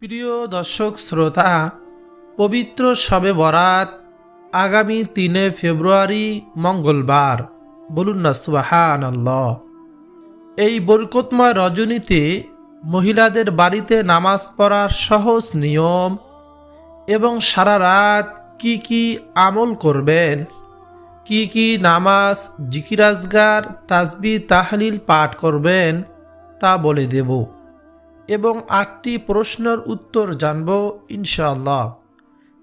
প্রিয় দর্শক শ্রোতা, পবিত্র শবে বরাত আগামী 3 ফেব্রুয়ারি মঙ্গলবার। বলুন না সুবহানাল্লাহ। এই বরকতময় রজনীতে মহিলাদের বাড়িতে নামাজ পড়ার সহজ নিয়ম এবং সারা রাত কি কি আমল করবেন, কি কি নামাজ, জিকির আজগার, তাসবিহ তাহলিল পাঠ করবেন তা বলে দেব এবং 8টি প্রশ্নের উত্তর জানব ইনশাআল্লাহ।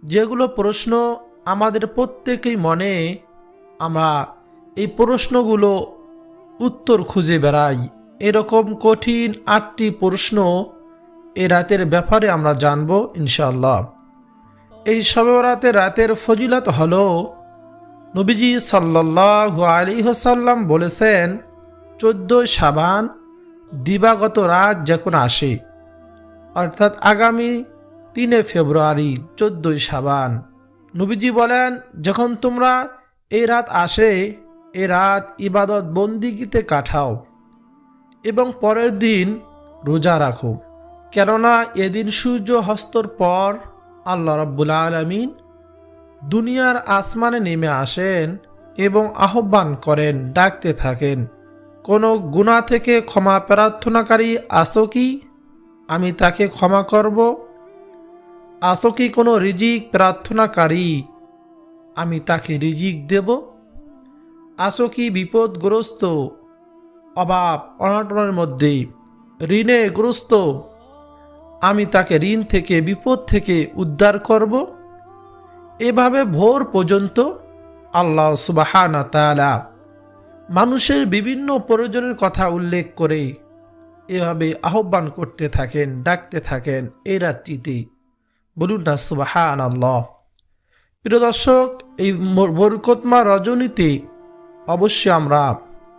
যেগুলো প্রশ্ন আমাদের প্রত্যেকেই মনে, আমরা এই প্রশ্নগুলো উত্তর খুঁজে বেড়াই। এরকম কঠিন 8টি প্রশ্ন এ রাতের ব্যাপারে আমরা জানব ইনশাআল্লাহ। এই শবে বরাতের রাতের ফজিলত হলো, নবীজি সাল্লাল্লাহু আলাইহি ওয়াসাল্লাম বলেছেন, 14 শাবান দিবাগত রাত যখন আসে, অর্থাৎ আগামী 3 ফেব্রুয়ারি 14 শাবান, নবীজি বলেন, যখন তোমরা এই রাত আসে, এ রাত ইবাদত বন্দিগিতে কাটাও এবং পরের দিন রোজা রাখো, কেননা এদিন সূর্য হস্তর পর আল্লাহ রাব্বুল আলামিন দুনিয়ার আসমানে নেমে আসেন এবং আহ্বান করেন, ডাকতে থাকেন, কোনো গুনাহ থেকে ক্ষমা প্রার্থনাকারী আছো কি? আমি তাকে ক্ষমা করব। আছো কি কোনো রিজিক প্রার্থনাকারী? আমি তাকে রিজিক দেব। আছো কি বিপদগ্রস্ত, অভাব অনটনের মধ্যে ঋণে গ্রস্ত? আমি তাকে ঋণ থেকে, বিপদ থেকে উদ্ধার করব। এভাবে ভোর পর্যন্ত আল্লাহ সুবহানাহু ওয়া তাআলা মানুষের বিভিন্ন প্রয়োজনের কথা উল্লেখ করে এভাবে আহ্বান করতে থাকেন, ডাকতে থাকেন এই রাত্রিতে। বলুন না সুবহানাল্লাহ। প্রিয় দর্শক, এই বরকতময় রজনীতে অবশ্যই আমরা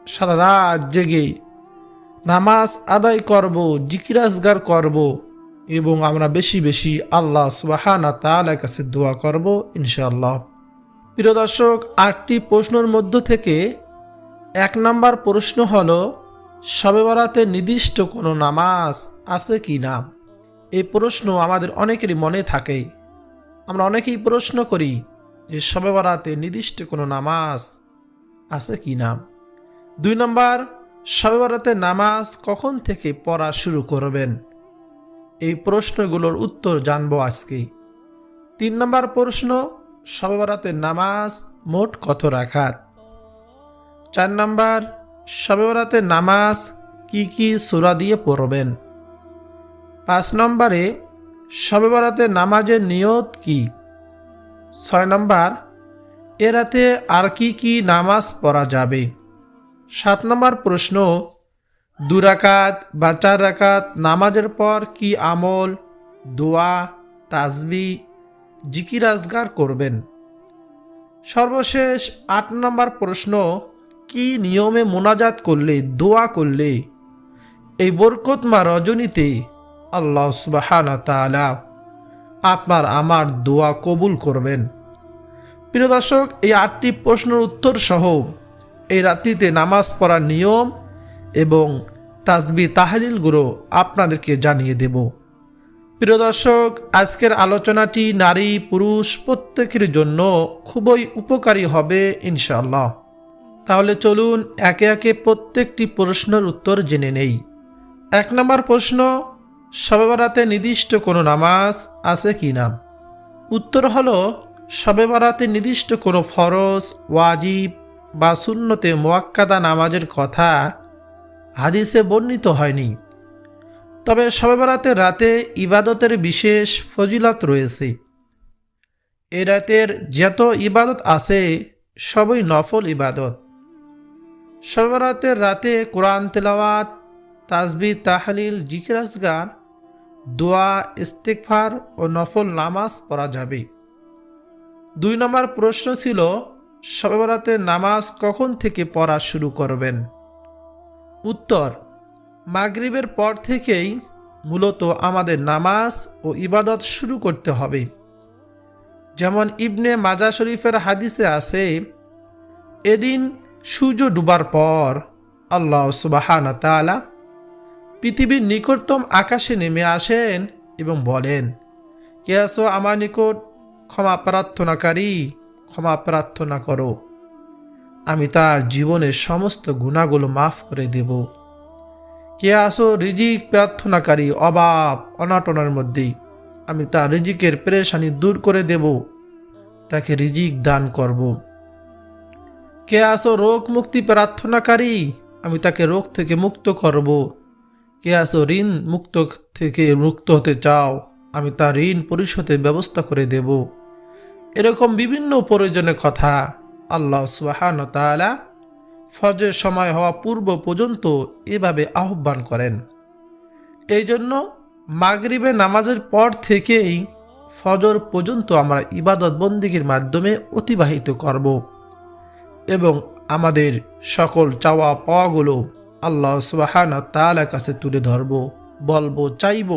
সারা রাত জেগে নামাজ আদায় করব, জিকির আজগার করব এবং আমরা বেশি বেশি আল্লাহ সুবহানাহু ওয়া তাআলার কাছে দোয়া করব ইনশাআল্লাহ। প্রিয় দর্শক, 8টি প্রশ্নের মধ্য থেকে 1 নম্বর প্রশ্ন হলো, শবে বরাতে নির্দিষ্ট কোনো নামাজ আছে কি না? এই প্রশ্ন আমাদের অনেকেরই মনে থাকে। আমরা অনেকেই প্রশ্ন করি যে শবে বরাতে নির্দিষ্ট কোনো নামাজ আছে কি না। 2 নম্বর, শবে বরাতে নামাজ কখন থেকে পড়া শুরু করবেন? এই প্রশ্নগুলোর উত্তর জানবো আজকে। 3 নম্বর প্রশ্ন, শবে বরাতে নামাজ মোট কত রাকাত? 4 নম্বর, শবে বরাতে নামাজ কি কি সূরা দিয়ে পড়বেন? 5 নম্বরে, শবে বরাতে নামাজের নিয়ত কি? 6 নম্বর, এ রাতে আর কি কি নামাজ পড়া যাবে? 7 নম্বর প্রশ্ন, 2 রাকাত বা 4 রাকাত নামাজের পর কি আমল, দোয়া, তাসবিহ, জিকির আজগার করবেন? সর্বশেষ 8 নম্বর প্রশ্ন, কি নিয়মে মোনাজাত করলে, দোয়া করলে এই বরকতময় রজনীতে আল্লাহ সুবহানাহু ওয়া তাআলা আপনার আমার দোয়া কবুল করবেন? প্রিয় দর্শক, এই 8টি প্রশ্নের উত্তর সহ এই রাত্রিতে নামাজ পড়ার নিয়ম এবং তাসবিহ তাহলিলগুলো আপনাদেরকে জানিয়ে দেব। প্রিয় দর্শক, আজকের আলোচনাটি নারী পুরুষ প্রত্যেকের জন্য খুবই উপকারী হবে ইনশাআল্লাহ। তাহলে চলুন একে একে প্রত্যেকটি প্রশ্নের উত্তর জেনে নেই। 1 নম্বর প্রশ্ন, শবে বরাতে নির্দিষ্ট কোনো নামাজ আছে কি না? উত্তর হলো, শবে বরাতে নির্দিষ্ট কোনো ফরজ, ওয়াজিব বা সুন্নতে মুআক্কাদা নামাজের কথা হাদিসে বর্ণিত হয়নি। তবে শবে বরাতের রাতে ইবাদতের বিশেষ ফজিলত রয়েছে। এ রাতের যত ইবাদত আছে সবই নফল ইবাদত। শবে বরাতের রাতে কোরআন তেলাওয়াত, তাসবিহ তাহলিল, জিকির আজগার, দোয়া, ইস্তিগফার ও নফল নামাজ পড়া যাবে। 2 নম্বর প্রশ্ন ছিল, শবে বরাতে নামাজ কখন থেকে পড়া শুরু করবেন? উত্তর, মাগরিবের পর থেকেই মূলত আমাদের নামাজ ও ইবাদত শুরু করতে হবে। যেমন ইবনে মাজাহ শরীফের হাদিসে আছে, এদিন সূর্য ডুবার পর আল্লাহ সুবহানাহু ওয়া তাআলা পৃথিবীর নিকটতম আকাশে নেমে আসেন এবং বলেন, কে আসো আমার নিকট ক্ষমা প্রার্থনাকারী, ক্ষমা প্রার্থনা করো, আমি তার জীবনের সমস্ত গুনাহগুলো মাফ করে দেব। কে আসো রিজিক প্রার্থনাকারী, অভাব অনাটনের মধ্যে, আমি তার রিজিকের পেরেশানি দূর করে দেব, তাকে রিজিক দান করব। কে আসো রোগ মুক্তি প্রার্থনাকারী, আমি তাকে রোগ থেকে মুক্ত করব। কে আসো ঋণ মুক্ত থেকে মুক্ত হতে চাও, আমি তার ঋণ পরিশোধের ব্যবস্থা করে দেব। এরকম বিভিন্ন প্রয়োজনের কথা আল্লাহ সুবহানাহু ওয়া তাআলা ফজরের সময় হওয়া পূর্ব পর্যন্ত এভাবে আহ্বান করেন। এই জন্য মাগরিবে নামাজের পর থেকেই ফজর পর্যন্ত আমরা ইবাদত বন্দেগীর মাধ্যমে অতিবাহিত করব এবং আমাদের সকল চাওয়া পাওয়াগুলো আল্লাহ সুবহানাহু ওয়া তাআলার কাছে তুলে ধরব, বলবো, চাইব।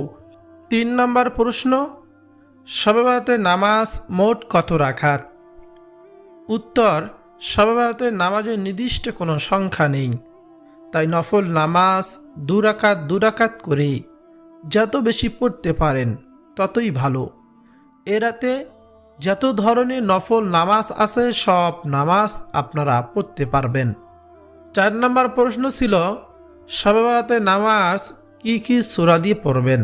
৩ নম্বর প্রশ্ন, শবে বরাতের নামাজ মোট কত রাকাত? উত্তর, শবে বরাতের নামাজের নির্দিষ্ট কোনো সংখ্যা নেই, তাই নফল নামাজ 2 রাকাত 2 রাকাত করে যত বেশি পড়তে পারেন ততই ভালো। এ রাতে যত ধরনের নফল নামাজ আছে সব নামাজ আপনারা পড়তে পারবেন। 4 নম্বর প্রশ্ন ছিল, শবে বরাতের নামাজ কি কি সূরা দিয়ে পড়বেন?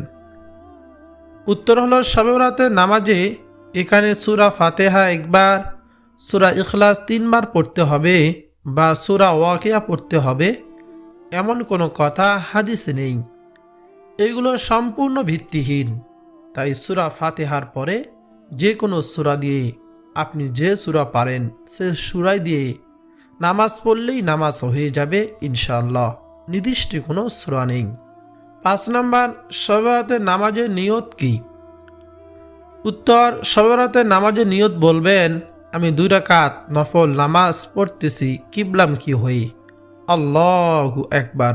উত্তর হলো, শবে বরাতের নামাজে এখানে সূরা ফাতিহা একবার, সূরা ইখলাস 3 বার পড়তে হবে বা সূরা ওয়াকিয়া পড়তে হবে এমন কোনো কথা হাদিসে নেই। এগুলো সম্পূর্ণ ভিত্তিহীন। তাই সূরা ফাতিহার পরে যে কোনো সূরা দিয়ে আপনি যে সূরা পারেন সে সূরাই দিয়ে নামাজ পড়লেই নামাজ হয়ে যাবে ইনশাআল্লাহ, নির্দিষ্ট কোনো সূরা নেই। 5 নম্বর, শবে বরাতের নামাজের নিয়ত কি? উত্তর, শবে বরাতের নামাজের নিয়ত বলবেন, আমি 2 রাকাত নফল নামাজ পড়তেছি কিবলামুখী হয়ে, আল্লাহু আকবার।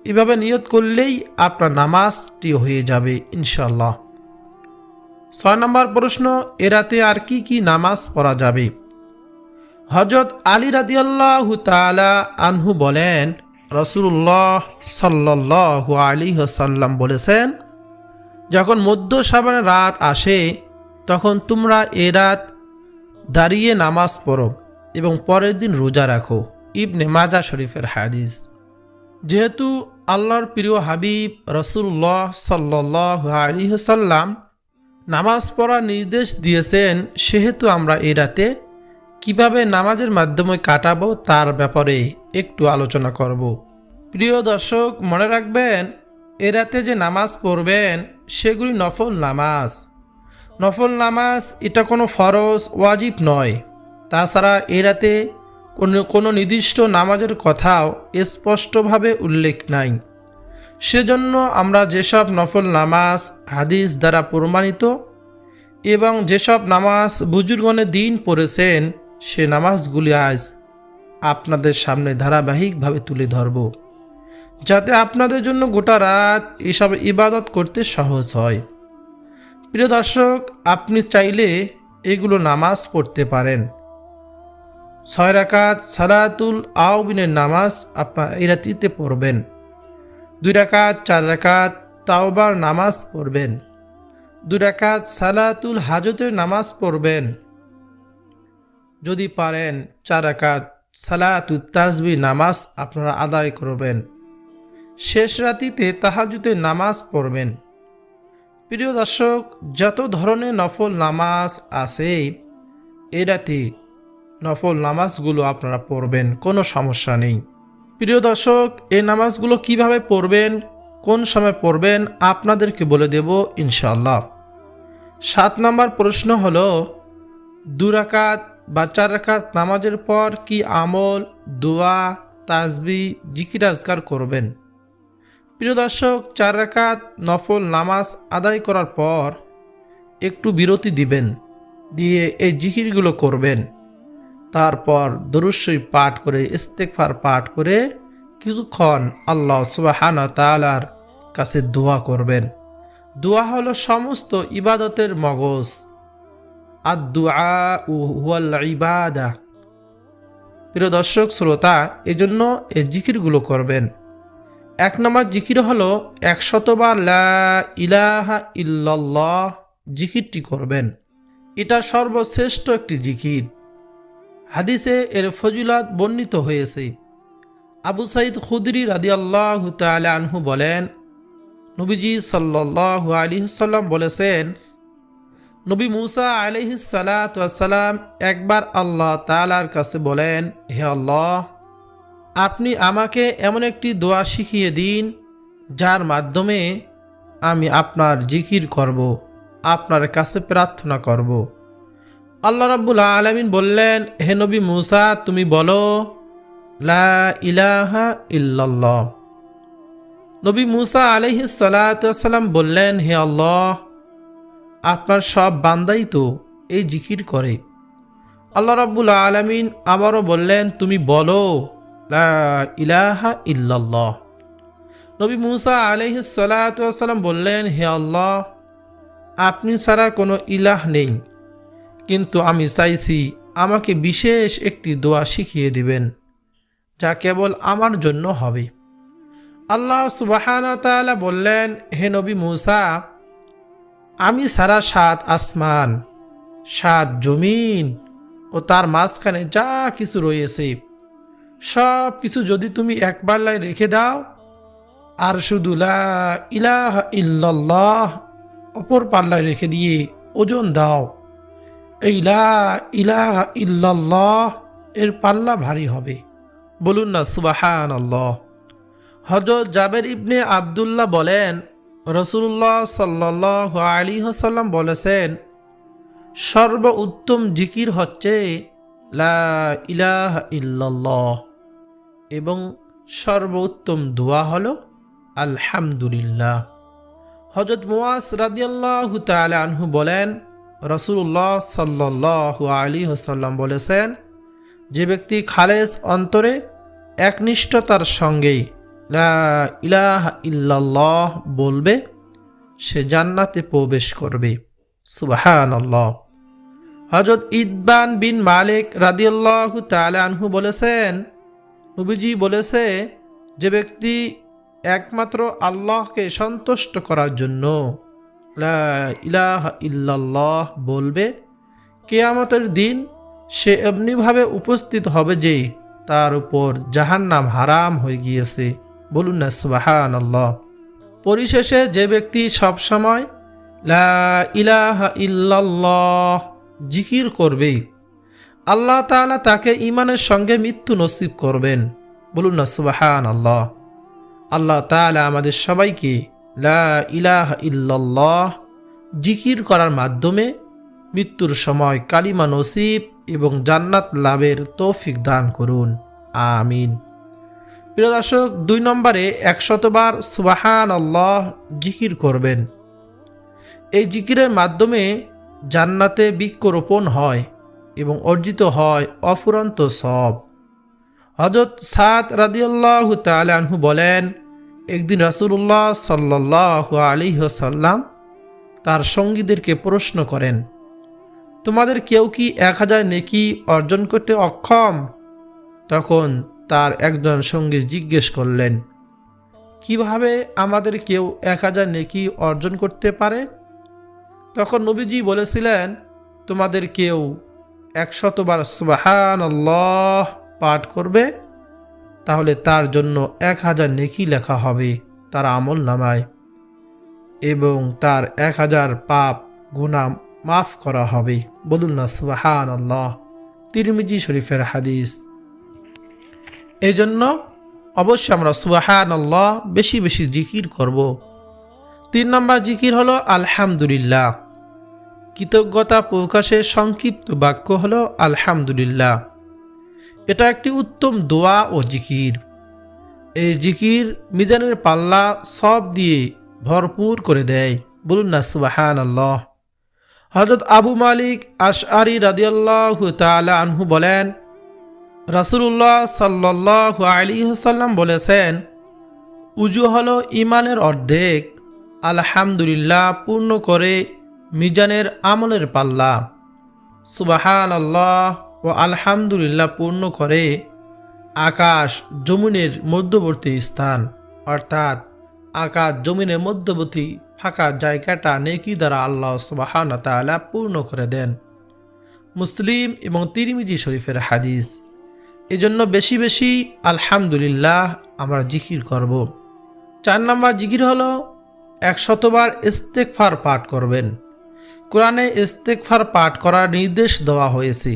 এভাবে নিয়ত করলেই আপনার নামাজটি হয়ে যাবে ইনশাআল্লাহ। 6 নম্বর প্রশ্ন, এ রাতে আর কি কি নামাজ পড়া যাবে? হযরত আলী রাদিয়াল্লাহু তাআলা আনহু বলেন, রাসূলুল্লাহ সাল্লাল্লাহু আলাইহি ওয়াসাল্লাম বলেছেন, যখন মধ্য শাবানের রাত আসে তখন তোমরা এ রাত দাঁড়িয়ে নামাজ পড়ো এবং পরের দিন রোজা রাখো। ইবনে মাজাহ শরীফের হাদিস। যেহেতু আল্লাহর প্রিয় হাবিব রাসূলুল্লাহ সাল্লাল্লাহু আলাইহি ওয়াসাল্লাম নামাজ পড়ার নির্দেশ দিয়েছেন, সেহেতু আমরা এই রাতে কিভাবে নামাজের মাধ্যমে কাটাবো তার ব্যাপারে একটু আলোচনা করব। প্রিয় দর্শক, মনে রাখবেন, এ রাতে যে নামাজ পড়বেন সেগুলি নফল নামাজ। নফল নামাজ এটা কোনো ফরজ ওয়াজিব নয়। তাছাড়া এ রাতে কোনো নির্দিষ্ট নামাজের কথাও স্পষ্টভাবে উল্লেখ নাই। সেজন্য আমরা যেসব নফল নামাজ হাদিস দ্বারা প্রমাণিত এবং যেসব নামাজ বুজুর্গণে দিন পড়েছেন সে নামাজগুলি আজ আপনাদের সামনে ধারাবাহিকভাবে তুলে ধরব, যাতে আপনাদের জন্য গোটা রাত এসব ইবাদত করতে সহজ হয়। প্রিয় দর্শক, আপনি চাইলে এগুলো নামাজ পড়তে পারেন। 6 রাকাত সালাতুল আওবিনের নামাজ আপনার এই রাতিতে পড়বেন। 2 রাকাত 4 রাকাত তাওবার নামাজ পড়বেন। 2 রাকাত সালাতুল হাজতের নামাজ পড়বেন। যদি পারেন 4 রাকাত সালাতুত তাসবিহ নামাজ আপনারা আদায় করবেন। শেষ রাতিতে তাহাজ্জুদের নামাজ পড়বেন। প্রিয় দর্শক, যত ধরনের নফল নামাজ আছে এ রাতে নফল নামাজগুলো আপনারা পড়বেন, কোনো সমস্যা নেই। প্রিয় দর্শক, এই নামাজগুলো কিভাবে পড়বেন, কোন সময় পড়বেন আপনাদেরকে বলে দেব ইনশাআল্লাহ। 7 নম্বর প্রশ্ন হলো, 2 রাকাত বা 4 রাকাত নামাজের পর কি আমল, দোয়া, তাসবিহ, জিকির আজকার করবেন? প্রিয় দর্শক, 4 রাকাত নফল নামাজ আদায় করার পর একটু বিরতি দিবেন, দিয়ে এই জিকিরগুলো করবেন। তারপর দরুদ শরীফ পাঠ করে ইস্তেগফার পাঠ করে কিছুক্ষণ আল্লাহ সুবহানাহু ওয়া তাআলার কাছে দোয়া করবেন। দোয়া হলো সমস্ত ইবাদতের মগজ। আদ-দুআ হুয়াল ইবাদাহ। প্রিয় দর্শক শ্রোতা, এজন্য এই জিকিরগুলো করবেন। এক নম্বর জিকির হলো 100 বার লা ইলাহা ইল্লাল্লাহ জিকিরটি করবেন। এটা সর্বশ্রেষ্ঠ একটি জিকির। হাদিসে এর ফজিলত বর্ণিত হয়েছে। আবু সাঈদ খুদরি রাদিয়াল্লাহু তাআলা আনহু বলেন, নবীজি সাল্লাল্লাহু আলাইহি ওয়াসাল্লাম বলেছেন, নবী মুসা আলাইহিস সালাতু ওয়াস সালাম একবার আল্লাহ তাআলার কাছে বলেন, হে আল্লাহ, আপনি আমাকে এমন একটি দোয়া শিখিয়ে দিন যার মাধ্যমে আমি আপনার জিকির করব, আপনার কাছে প্রার্থনা করব। আল্লাহ রাব্বুল আলামিন বললেন, হে নবী মুসা, তুমি বলো লা ইলাহা ইল্লাল্লাহ। নবী মুসা আলাইহিস সালাতু ওয়াস সালাম বললেন, হে আল্লাহ, আপনার সব বান্দাই তো এই জিকির করে। আল্লাহ রাব্বুল আলামিন আবারও বললেন, তুমি বলো লা ইলাহা ইল্লাল্লাহ। নবী মুসা আলাইহিস সালাতু ওয়াস সালাম বললেন, হে আল্লাহ, আপনি ছাড়া কোনো ইলাহ নেই, কিন্তু আমি চাইছি আমাকে বিশেষ একটি দোয়া শিখিয়ে দিবেন যা কেবল আমার জন্য হবে। আল্লাহ সুবহানাহু ওয়া তাআলা বললেন, হে নবী মুসা, আমি সারা 7 আসমান, 7 জমিন ও তার মাঝখানে যা কিছু রয়েছে সব কিছু যদি তুমি এক পাল্লায় রেখে দাও আর শুধু লা ইলাহা ইল্লাল্লাহ অপর পাল্লায় রেখে দিয়ে ওজন দাও, এই লা ইলাহা ইল্লাল্লাহ এর পাল্লা ভারী হবে। বলুন না সুবহানাল্লাহ। হযরত জাবের ইবনে আব্দুল্লাহ বলেন, রাসূলুল্লাহ সাল্লাল্লাহু আলাইহি ওয়াসাল্লাম বলেছেন, সর্ব উত্তম জিকির হচ্ছে লা ইলাহা ইল্লাল্লাহ এবং সর্বোত্তম দোয়া হলো আলহামদুলিল্লাহ। হযরত মুআজ রাদিয়াল্লাহু তাআলা আনহু বলেন, রাসূলুল্লাহ সাল্লাল্লাহু আলাইহি ওয়াসাল্লাম বলেছেন, যে ব্যক্তি খালেস অন্তরে একনিষ্ঠতার সঙ্গে লা ইলাহা ইল্লাল্লাহ বলবে সে জান্নাতে প্রবেশ করবে। সুবহানাল্লাহ। হযরত ইতবান বিন মালিক রাদিয়াল্লাহু তাআলা আনহু বলেছেন, নবীজি বলেছে, যে ব্যক্তি একমাত্র আল্লাহকে সন্তুষ্ট করার জন্য লা ইলাহা ইল্লাল্লাহ বলবে, কিয়ামতের দিন সে এমনিভাবে উপস্থিত হবে যে তার উপর জাহান্নাম হারাম হয়ে গিয়েছে। বলুন না সুবহানাল্লাহ। পরিশেষে যে ব্যক্তি সবসময় লা ইলাহা ইল্লাল্লাহ জিকির করবে, আল্লাহ তাআলা তাকে ঈমানের সঙ্গে মৃত্যু নসিব করবেন। বলুন না সুবহানাল্লাহ। আল্লাহ তাআলা আমাদের সবাইকে লা ইলাহা ইল্লাল্লাহ জিকির করার মাধ্যমে মৃত্যুর সময় কালিমা নসিব এবং জান্নাত লাভের তৌফিক দান করুন, আমিন। প্রিয় দর্শক, 2 নম্বরে 100 বার সুবহানাল্লাহ জিকির করবেন। এই জিকিরের মাধ্যমে জান্নাতে বৃক্ষরোপণ হয় এবং অর্জিত হয় অফুরন্ত সওয়াব। হযরত সাদ রাদিয়াল্লাহু তাআলা আনহু বলেন, একদিন রাসূলুল্লাহ সাল্লাল্লাহু আলাইহি ওয়াসাল্লাম তার সঙ্গীদেরকে প্রশ্ন করেন, তোমাদের কেউ কি 1000 নেকি অর্জন করতে অক্ষম? তখন তার একজন সঙ্গী জিজ্ঞেস করলেন, কিভাবে আমাদের কেউ 1000 নেকি অর্জন করতে পারে? তখন নবীজি বলেছিলেন, তোমাদের কেউ 100 বার সুবহানাল্লাহ পাঠ করবে, তাহলে তার জন্য 1000 নেকি লেখা হবে তার আমল নামায় এবং তার 1000 পাপ গুনাহ মাফ করা হবে। বলুন না সুবহানাল্লাহ। তিরমিজি শরীফের হাদিস। এই জন্য অবশ্যই আমরা সুবহানাল্লাহ বেশি বেশি জিকির করব। 3 নম্বর জিকির হলো আলহামদুলিল্লাহ। কৃতজ্ঞতা প্রকাশের সংক্ষিপ্ত বাক্য হলো আলহামদুলিল্লাহ। এটা একটি উত্তম দোয়া ও জিকির। এই জিকির মিজানের পাল্লা সব দিয়ে ভরপুর করে দেয়। বলুন না সুবহানাল্লাহ। হযরত আবু মালিক আশআরী রাদিয়াল্লাহু তাআলা আনহু বলেন, রাসূলুল্লাহ সাল্লাল্লাহু আলাইহি ওয়াসাল্লাম বলেছেন, উযু হলো ঈমানের অর্ধেক। আলহামদুলিল্লাহ পূর্ণ করে মিজানের আমলের পাল্লা। সুবহানাল্লাহ ও আলহামদুলিল্লাহ পূর্ণ করে আকাশ জমিনের মধ্যবর্তী স্থান। অর্থাৎ আকাশ জমিনের মধ্যবর্তী ফাঁকা জায়গাটা নেকি দ্বারা আল্লাহ সুবহানাহু ওয়া তাআলা পূর্ণ করে দেন। মুসলিম এবং তিরমিজি শরীফের হাদিস। এজন্য বেশি বেশি আলহামদুলিল্লাহ আমরা জিকির করব। 4 নম্বর জিকির হলো 100 বার ইস্তেগফার পাঠ করবেন। কোরআনে ইস্তেগফার পাঠ করার নির্দেশ দেওয়া হয়েছে।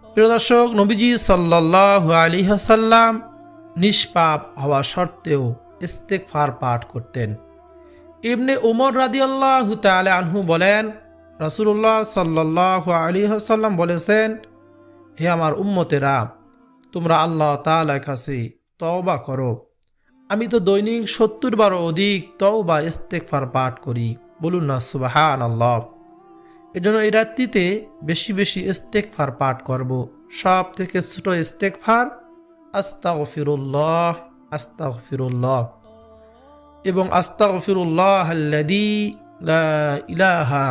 প্রিয় দর্শক, নবীজি সাল্লাল্লাহু আলাইহি ওয়াসাল্লাম নিষ্পাপ হওয়া সত্ত্বেও ইস্তেগফার পাঠ করতেন। ইবনে উমর রাদিয়াল্লাহু তাআলা আনহু বলেন, রাসূলুল্লাহ সাল্লাল্লাহু আলাইহি ওয়াসাল্লাম বলেছেন, হে আমার উম্মতেরা, তোমরা আল্লাহ তাআলার কাছে তওবা করো। আমি তো দৈনিক 70 বারও অধিক তওবা ইস্তেগফার পাঠ করি। বলুন না সুবহানাল্লাহ। এজন্য এই রাত্রিতে বেশি বেশি ইস্তেগফার পাঠ করব। সব থেকে ছোট ইস্তেগফার আস্তাগফিরুল্লাহ, আস্তাগফিরুল্লাহ এবং আস্তাগফিরুল্লাহাল্লাযী লা ইলাহা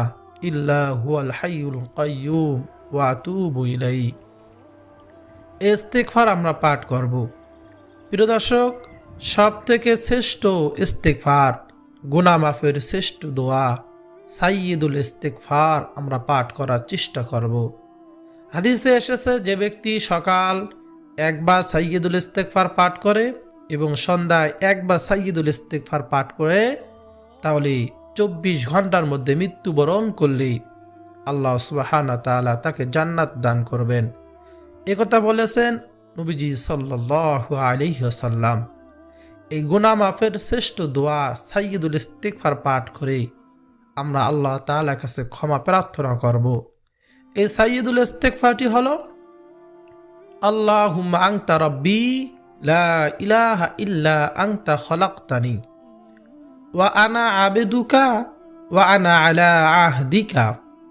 ইল্লা হুয়াল হাইয়ুল কাইয়্যুম ওয়া আতুবু ইলাইহি। ইস্তেগফার আমরা পাঠ করব। প্রিয় দর্শক, সব থেকে শ্রেষ্ঠ ইস্তেগফার, গুনাহ মাফের শ্রেষ্ঠ দোয়া সাইয়্যিদুল ইস্তেগফার আমরা পাঠ করার চেষ্টা করব। হাদিসে এসেছে, যে ব্যক্তি সকাল একবার সাইয়্যিদুল ইস্তেগফার পাঠ করে এবং সন্ধ্যায় একবার সাইয়্যিদুল ইস্তেগফার পাঠ করে, তাহলে 24 ঘন্টার মধ্যে মৃত্যুবরণ করলে আল্লাহ সুবহানাহু ওয়া তাআলা তাকে জান্নাত দান করবেন। একথা বলেছেন নবীজি সাল্লাল্লাহু আলাইহি ওয়াসাল্লাম। এই গুনাহ মাফের শ্রেষ্ঠ দোয়া সাইয়্যিদুল ইস্তেগফার পাঠ করে আমরা আল্লাহ তাআলার কাছে ক্ষমা প্রার্থনা করব। এই সাইয়্যিদুল ইস্তেগফারটি হলো, আল্লাহুম্মা আনতা রাব্বি লা ইলাহা ইল্লা আনতা খলাকতানি ওয়া আনা আবদুকা ওয়া আনা আলা আহদিকা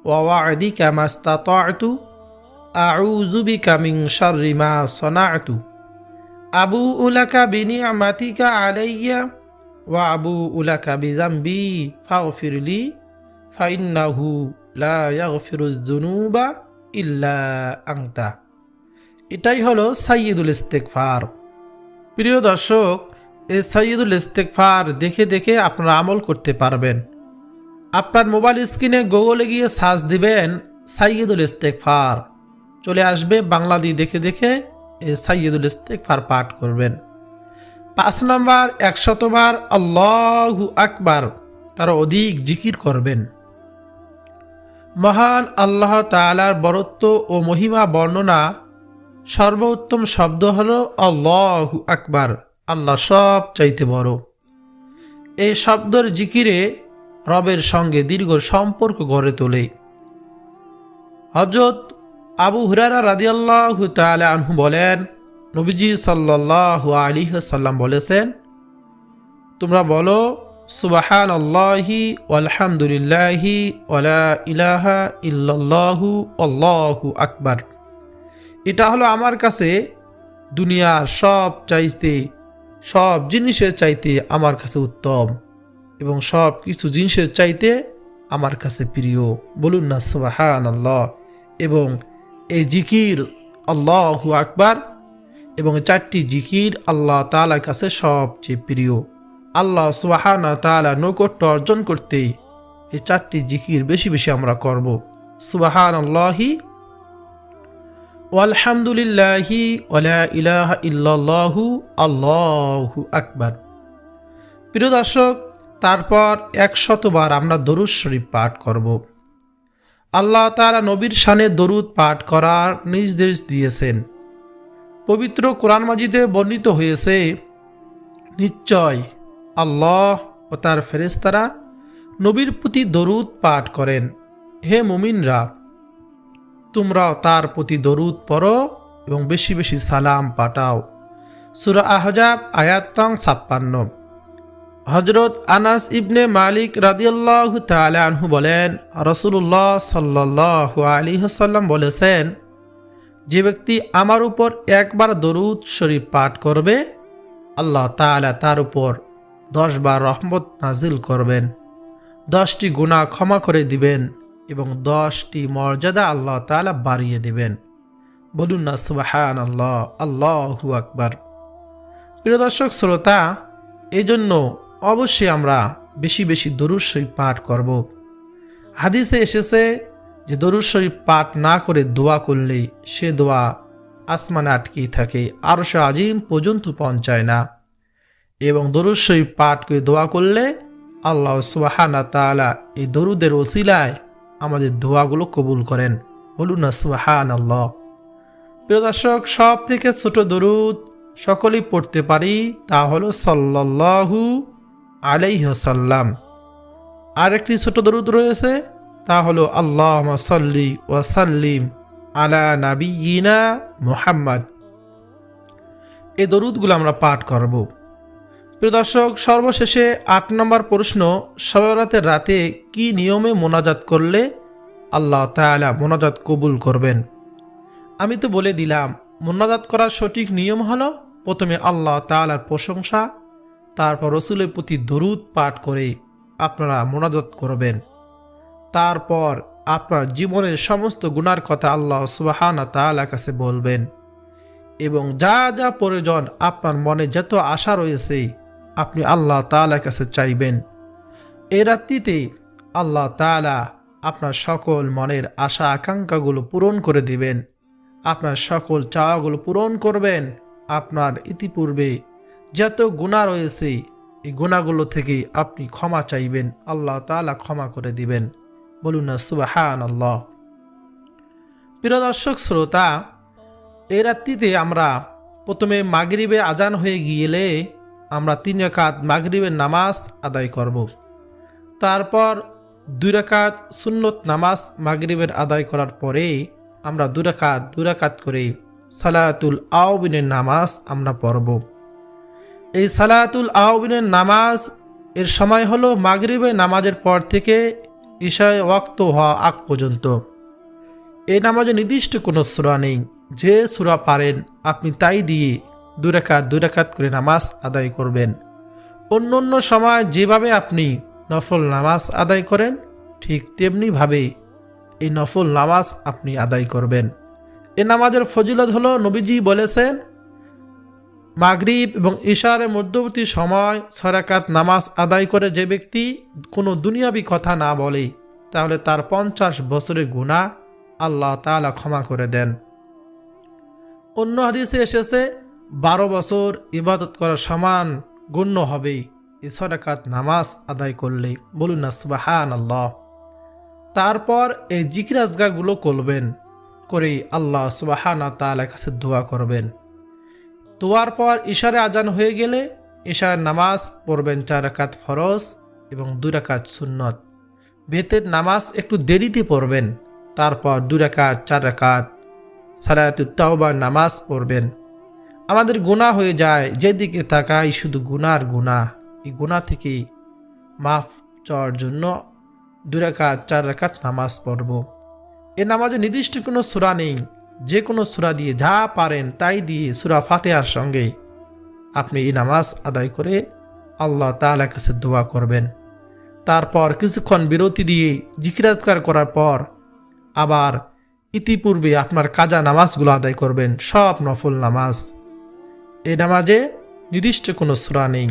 ওয়া ওয়া'দিকা মাস্তাতা'তু আউযু বিকা মিন শাররি মা সানা'তু আবুউ লাকা বিনি'মাতিকা আলাইয়া ওয়া আবুউ লাকা বিযামবি ফাগফিরলি ফাইন্নাহু লা ইয়াগফিরুয যুনুবা ইল্লা আনতা। এটাই হলো সাইয়্যিদুল ইস্তেগফার। প্রিয় দর্শক, এই সাইয়্যিদুল ইস্তেগফার দেখে দেখে আপনারা আমল করতে পারবেন। আপনার মোবাইল স্ক্রিনে গুগলে গিয়ে সার্চ দিবেন সাইয়্যিদুল ইস্তেগফার, চলে আসবে। বাংলাদেশ দেখে দেখে এই সাইয়্যিদুল ইস্তেগফার পাঠ করবেন। 5 নম্বর 100 বার আল্লাহু আকবার তার অধিক জিকির করবেন। মহান আল্লাহ তাআলার বরত্ব ও মহিমা বর্ণনা সর্বোত্তম শব্দ হলো আল্লাহু আকবার, আল্লাহ সব চাইতে বড়। এই শব্দের জিকিরে রবের সঙ্গে দীর্ঘ সম্পর্ক গড়ে তোলে। হযরত আবু হুরায়রা রাদিয়াল্লাহু তাআলা আনহু বলেন, নবীজি সাল্লাল্লাহু আলাইহি ওয়াসাল্লাম বলেছেন, তোমরা বলো সুবহানাল্লাহি ওয়ালহামদুলিল্লাহি ওয়ালা ইলাহা ইল্লাল্লাহু আল্লাহু আকবার। এটা হলো আমার কাছে দুনিয়ার সব জিনিসের চাইতে আমার কাছে উত্তম এবং সব কিছু জিনিসের চাইতে আমার কাছে প্রিয়। বলুন না সুবহানাল্লাহ। এবং এই জিকির আল্লাহু আকবার এবং 4টি জিকির আল্লাহ তাআলার কাছে সবচেয়ে প্রিয়। আল্লাহ সুবহানাহু ওয়া তাআলা নৈকট্য অর্জন করতে এই 4টি জিকির বেশি বেশি আমরা করব। সুবহানাল্লাহি ওয়ালহামদুলিল্লাহি ওয়ালা ইলাহা ইল্লাল্লাহু আল্লাহু আকবার। প্রিয় দর্শক, তারপর 100 বার আমরা দরুদ শরীফ পাঠ করব। আল্লাহ তাআলা নবীর শানে দরুদ পাঠ করার নির্দেশ দিয়েছেন। পবিত্র কোরআন মাজিদে বর্ণিত হয়েছে, নিশ্চয় আল্লাহ ও তার ফেরেশতারা নবীর প্রতি দরুদ পাঠ করেন। হে মুমিনরা, তোমরাও তার প্রতি দরুদ পড়ো এবং বেশি বেশি সালাম পাঠাও। সূরা আহজাব আয়াত 56। হযরত আনাস ইবনে মালিক রাদিয়াল্লাহু তাআলা আনহু বলেন, রাসূলুল্লাহ সাল্লাল্লাহু আলাইহি ওয়াসাল্লাম বলেছেন, যে ব্যক্তি আমার উপর একবার দরুদ শরীফ পাঠ করবে, আল্লাহ তাআলা তার উপর 10 বার রহমত নাজিল করবেন, 10টি গুনাহ ক্ষমা করে দিবেন এবং 10টি মর্যাদা আল্লাহ তাআলা বাড়িয়ে দিবেন। বলুন না সুবহানাল্লাহ, আল্লাহু আকবার। প্রিয় দর্শক শ্রোতা, এই জন্য অবশ্যই আমরা বেশি বেশি দরুদ শরীফ পাঠ করব। হাদিসে এসেছে যে দরুদ শরীফ পাঠ না করে দোয়া করলে সে দোয়া আসমানে আটকেই থাকে, আরশে আজিম পর্যন্ত পৌঁছায় না। এবং দরুদ শরীফ পাঠ করে দোয়া করলে আল্লাহ সুবহানাহু ওয়া তাআলা এই দরুদের ওসিলায় আমাদের দোয়াগুলো কবুল করেন। বলুন না সুবহানাল্লাহ। প্রিয় দর্শক, সব থেকে ছোট দরুদ সকলেই পড়তে পারি, তা হলো সাল্লাল্লাহু আলাইহি ওয়াসাল্লাম। আরেকটি ছোট দরুদ রয়েছে, তা হলো আল্লাহুম্মা সাল্লি ওয়া সাল্লিম আলা নাবিয়িনা মুহাম্মদ। এই দরুদগুলো আমরা পাঠ করব। প্রিয় দর্শক, সর্বশেষে ৮ নম্বর প্রশ্ন, শবে বরাতের রাতে কি নিয়মে মোনাজাত করলে আল্লাহ তাআলা মোনাজাত কবুল করবেন? আমি তো বলে দিলাম, মোনাজাত করার সঠিক নিয়ম হলো প্রথমে আল্লাহ তাআলার প্রশংসা, তারপর রাসূলের প্রতি দরুদ পাঠ করে আপনারা মোনাজাত করবেন। তারপর আপনার জীবনের সমস্ত গুনার কথা আল্লাহ সুবহানাহু ওয়া তাআলার কাছে বলবেন এবং যা যা প্রয়োজন, আপনার মনে যত আশা রয়েছে আপনি আল্লাহ তাআলার কাছে চাইবেন। এই রাত্রিতে আল্লাহ তাআলা আপনার সকল মনের আশা আকাঙ্ক্ষাগুলো পূরণ করে দিবেন, আপনার সকল চাওয়াগুলো পূরণ করবেন। আপনার ইতিপূর্বে যত গুনাহ রয়েছে এই গুনাহগুলো থেকে আপনি ক্ষমা চাইবেন, আল্লাহ তাআলা ক্ষমা করে দিবেন। বলুন না সুবহানাল্লাহ। প্রিয় দর্শক শ্রোতা, এই রাত্রিতে আমরা প্রথমে মাগরিবে আজান হয়ে গেলে আমরা 3 রাকাত মাগরিবের নামাজ আদায় করব। তারপর 2 রাকাত সুন্নত নামাজ মাগরিবের আদায় করার পরে আমরা 2 রাকাত করে সালাতুল আওয়াবিনের নামাজ আমরা পড়ব। এই সালাতুল আওয়াবিনের নামাজ এর সময় হলো মাগরিবের নামাজের পর থেকে ইশায় ওয়াক্ত হওয়া আগ পর্যন্ত। এই নামাজে নির্দিষ্ট কোনো সূরা নেই, যে সূরা পারেন আপনি তাই দিয়ে 2 রাকাত করে নামাজ আদায় করবেন। অন্য অন্য সময় যেভাবে আপনি নফল নামাজ আদায় করেন ঠিক তেমনিভাবে এই নফল নামাজ আপনি আদায় করবেন। এই নামাজের ফজিলত হলো, নবীজি বলেছেন, মাগরিব এবং ইশার মধ্যবর্তী সময় 6 রাকাত নামাজ আদায় করে যে ব্যক্তি কোনো দুনিয়াবি কথা না বলে তাহলে তার 50 বছরের গুনাহ আল্লাহ তাআলা ক্ষমা করে দেন। অন্য হাদিসে এসেছে 12 বছর ইবাদত করার সমান গণ্য হবে এই 6 রাকাত নামাজ আদায় করলে। বলুন না সুবহানাল্লাহ। তারপর এই জিকির আজকারগুলো করবেন, করে আল্লাহ সুবহানাহু ওয়া তাআলার কাছে দোয়া করবেন। দোয়ার পর ইশারে আজান হয়ে গেলে ইশার নামাজ পড়বেন 4 রাকাত ফরজ এবং 2 রাকাত সুন্নত। বেতের নামাজ একটু দেরিতে পড়বেন, তারপর 2 রাকাত 4 রাকাত সালাতুত তাওবার নামাজ পড়বেন। আমাদের গুনাহ হয়ে যায়, যেদিকে তাকাই শুধু গুনার গুনাহ। এই গুনাহ থেকে মাফ চাওয়ার জন্য 2 রাকাত 4 রাকাত নামাজ পড়ব। এই নামাজে নির্দিষ্ট কোনো সূরা নেই, যে কোনো সূরা দিয়ে যা পারেন তাই দিয়ে সূরা ফাতিহার সঙ্গে আপনি এই নামাজ আদায় করে আল্লাহ তাআলার কাছে দোয়া করবেন। তারপর কিছুক্ষণ বিরতি দিয়ে জিকির আজকার করার পর আবার ইতিপূর্বে আপনার কাজা নামাজগুলো আদায় করবেন, সব নফল নামাজ। এই নামাজে নির্দিষ্ট কোনো সূরা নেই।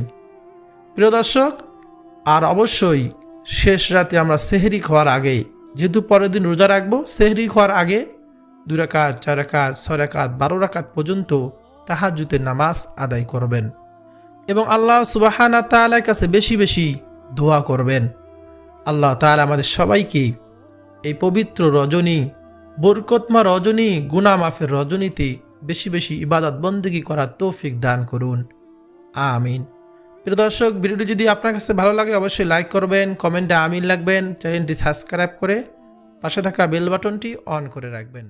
প্রিয় দর্শক, আর অবশ্যই শেষ রাতে আমরা সেহরি খাওয়ার আগে, যেহেতু পরের দিন রোজা রাখবো, সেহরি খাওয়ার আগে 2 রাকাত 4 রাকাত 6 রাকাত 12 রাকাত পর্যন্ত তাহাজ্জুদের নামাজ আদায় করবেন এবং আল্লাহ সুবহানাহু ওয়া তাআলার কাছে বেশি বেশি দোয়া করবেন। আল্লাহ তাআলা আমাদের সবাইকে এই পবিত্র রজনী, বরকতময় রজনী, গুনাহ মাফের রজনীতে বেশি বেশি ইবাদত বন্দেগী করার তৌফিক দান করুন, আমিন। প্রিয় দর্শক, ভিডিওটি যদি আপনার কাছে ভালো লাগে অবশ্যই লাইক করবেন, কমেন্টে আমিন লিখবেন, চ্যানেলটি সাবস্ক্রাইব করে পাশে থাকা বেল বাটনটি অন করে রাখবেন।